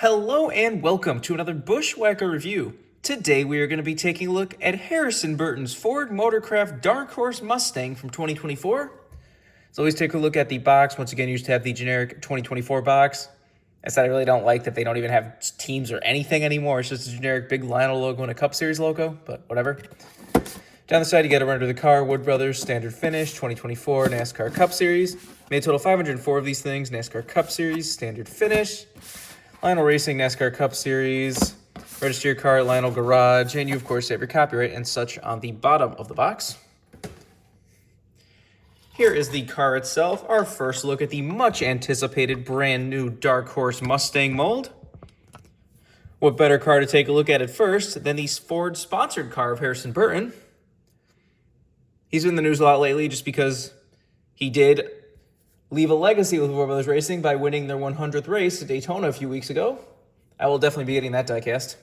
Hello and welcome to another Bushwhacker review. Today we are going to be taking a look at Harrison Burton's Ford Motorcraft Dark Horse Mustang from 2024. So always take a look at the box. Once again, you just have the generic 2024 box. I said I really don't like that they don't even have teams or anything anymore. It's just a generic big Lionel logo and a Cup Series logo, but whatever. Down the side, you got a run under the car, Wood Brothers, standard finish, 2024 NASCAR Cup Series. Made a total 504 of these things, NASCAR Cup Series, standard finish. Lionel Racing, NASCAR Cup Series, register your car at Lionel Garage, and you, of course, have your copyright and such on the bottom of the box. Here is the car itself, our first look at the much-anticipated brand-new Dark Horse Mustang mold. What better car to take a look at first than the Ford-sponsored car of Harrison Burton? He's been in the news a lot lately just because he did leave a legacy with Wood Brothers Racing by winning their 100th race at Daytona a few weeks ago. I will definitely be getting that diecast.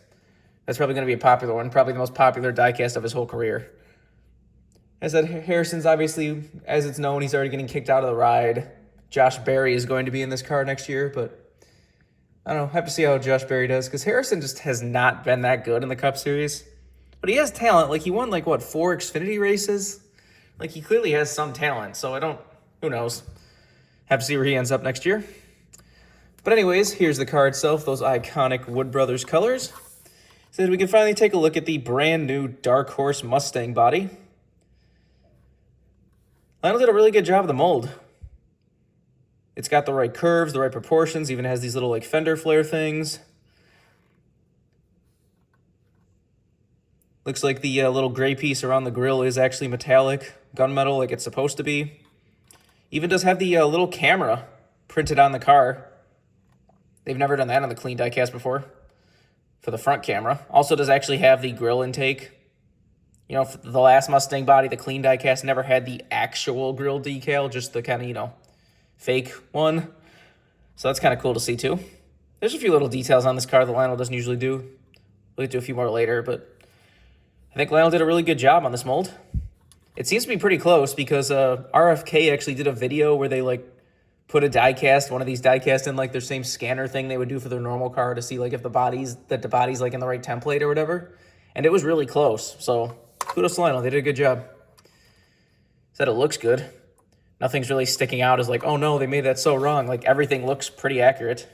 That's probably going to be a popular one, probably the most popular diecast of his whole career. As I said, Harrison's obviously, as it's known, he's already getting kicked out of the ride. Josh Berry is going to be in this car next year, but I don't know. Have to see how Josh Berry does, because Harrison just has not been that good in the Cup Series. But he has talent. Like, he won, 4 Xfinity races? Like, he clearly has some talent, so who knows? Have to see where he ends up next year. But anyways, here's the car itself, those iconic Wood Brothers colors. So that we can finally take a look at the brand new Dark Horse Mustang body. Lionel did a really good job of the mold. It's got the right curves, the right proportions, even has these little fender flare things. Looks like the little gray piece around the grill is actually metallic, gunmetal like it's supposed to be. Even does have the little camera printed on the car. They've never done that on the clean diecast before for the front camera. Also does actually have the grill intake. You know, for the last Mustang body, the clean diecast never had the actual grill decal, just the kind of, fake one. So that's kind of cool to see too. There's a few little details on this car that Lionel doesn't usually do. We'll get to a few more later, but I think Lionel did a really good job on this mold. It seems to be pretty close because RFK actually did a video where they put a diecast, one of these diecast in their same scanner thing they would do for their normal car to see if the body's in the right template or whatever. And it was really close. So kudos to Lionel. They did a good job. Said it looks good. Nothing's really sticking out as oh no, they made that so wrong. Everything looks pretty accurate.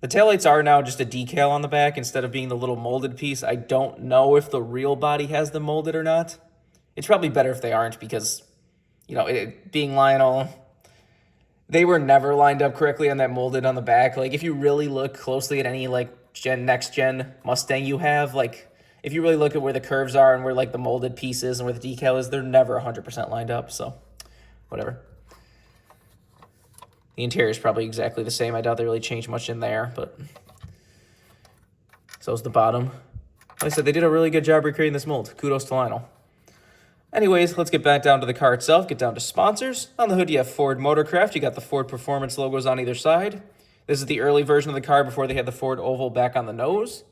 The taillights are now just a decal on the back instead of being the little molded piece. I don't know if the real body has them molded or not. It's probably better if they aren't because, being Lionel, they were never lined up correctly on that molded on the back. If you really look closely at any, next-gen Mustang you have, if you really look at where the curves are and where, the molded piece is and where the decal is, they're never 100% lined up, so whatever. The interior is probably exactly the same. I doubt they really changed much in there, but so is the bottom. Like I said, they did a really good job recreating this mold. Kudos to Lionel. Anyways, let's get back down to the car itself, get down to sponsors. On the hood, you have Ford Motorcraft. You got the Ford Performance logos on either side. This is the early version of the car before they had the Ford oval back on the nose.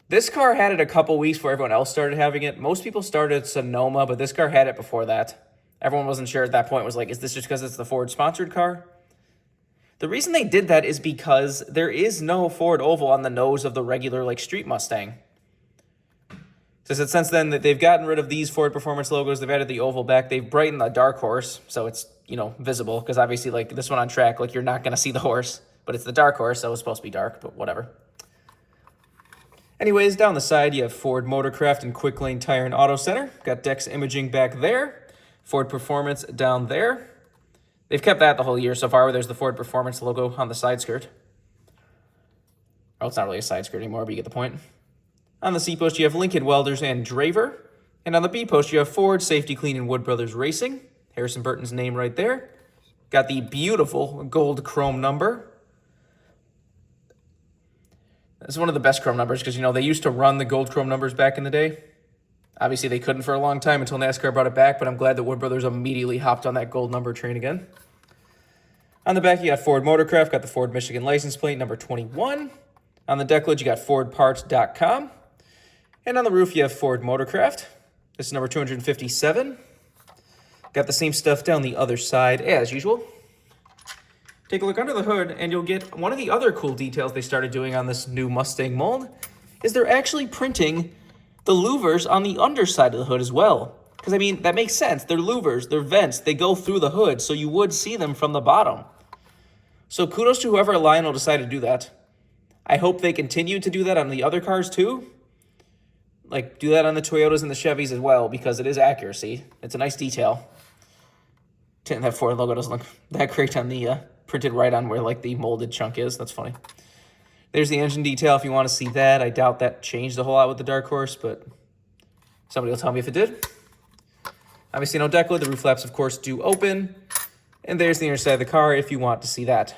This car had it a couple weeks before everyone else started having it. Most people started at Sonoma, but this car had it before that. Everyone wasn't sure at that point, was is this just because it's the Ford-sponsored car? The reason they did that is because there is no Ford oval on the nose of the regular, street Mustang. So since then, that they've gotten rid of these Ford Performance logos, they've added the oval back, they've brightened the Dark Horse, so it's, visible, because obviously, this one on track, you're not going to see the horse, but it's the Dark Horse, so it's supposed to be dark, but whatever. Anyways, down the side, you have Ford Motorcraft and Quicklane Tire and Auto Center. Got Dex Imaging back there. Ford Performance down there. They've kept that the whole year so far, where there's the Ford Performance logo on the side skirt. Oh, it's not really a side skirt anymore, but you get the point. On the C post, you have Lincoln Welders and Draver. And on the B post, you have Ford, Safety Clean, and Wood Brothers Racing. Harrison Burton's name right there. Got the beautiful gold chrome number. It's one of the best chrome numbers because, they used to run the gold chrome numbers back in the day. Obviously, they couldn't for a long time until NASCAR brought it back, but I'm glad that Wood Brothers immediately hopped on that gold number train again. On the back, you got Ford Motorcraft, got the Ford Michigan license plate, number 21. On the deck lid, you got FordParts.com. And on the roof, you have Ford Motorcraft. This is number 257. Got the same stuff down the other side as usual. take a look under the hood, and you'll get one of the other cool details they started doing on this new Mustang mold is they're actually printing the louvers on the underside of the hood as well. Because, I mean, that makes sense. They're louvers, they're vents, they go through the hood, so you would see them from the bottom. So kudos to whoever at Lionel decided to do that. I hope they continue to do that on the other cars too. Like, do that on the Toyotas and the Chevys as well, because it is accuracy. It's a nice detail. That Ford logo doesn't look that great on the printed right on where like the molded chunk is. That's funny. There's the engine detail if you want to see that. I doubt that changed a whole lot with the Dark Horse, but somebody will tell me if it did. Obviously no deck lid. The roof flaps, of course, do open. And there's the inner side of the car if you want to see that.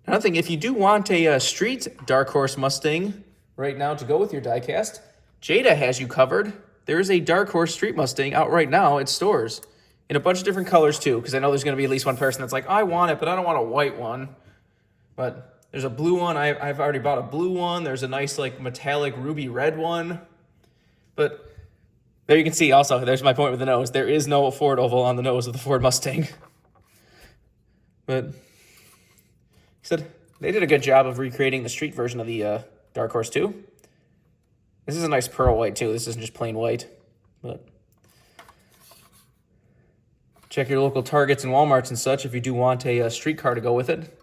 Another thing, if you do want a street Dark Horse Mustang right now to go with your diecast, Jada has you covered. There's a Dark Horse Street Mustang out right now at stores in a bunch of different colors too, because I know there's going to be at least one person that's like, I want it, but I don't want a white one. But there's a blue one. I've already bought a blue one. There's a nice like metallic ruby red one. But there you can see also, there's my point with the nose. There is no Ford oval on the nose of the Ford Mustang. But he said they did a good job of recreating the street version of the Dark Horse too. This is a nice pearl white too. This isn't just plain white. But check your local Targets and Walmarts and such if you do want a street car to go with it.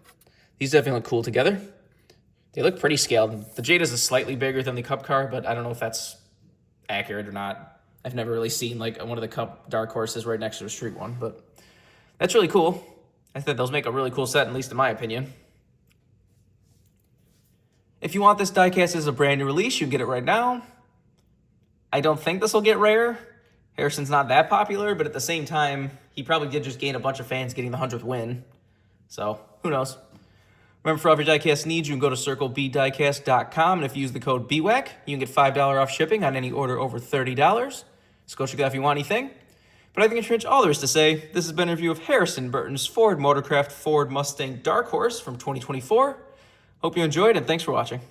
These definitely look cool together. They look pretty scaled. The Jada's is slightly bigger than the Cup car, but I don't know if that's accurate or not. I've never really seen like one of the Cup Dark Horses right next to a street one, but that's really cool. I think those make a really cool set, at least in my opinion. If you want this diecast as a brand new release, you can get it right now. I don't think this will get rare. Harrison's not that popular, but at the same time, he probably did just gain a bunch of fans getting the 100th win. So, who knows? Remember, for all of your diecast needs, you can go to circlebdiecast.com, and if you use the code BWhack, you can get $5 off shipping on any order over $30. So go check it out if you want anything. But I think it's pretty much all there is to say. This has been a review of Harrison Burton's Ford Motorcraft Ford Mustang Dark Horse from 2024. Hope you enjoyed, and thanks for watching.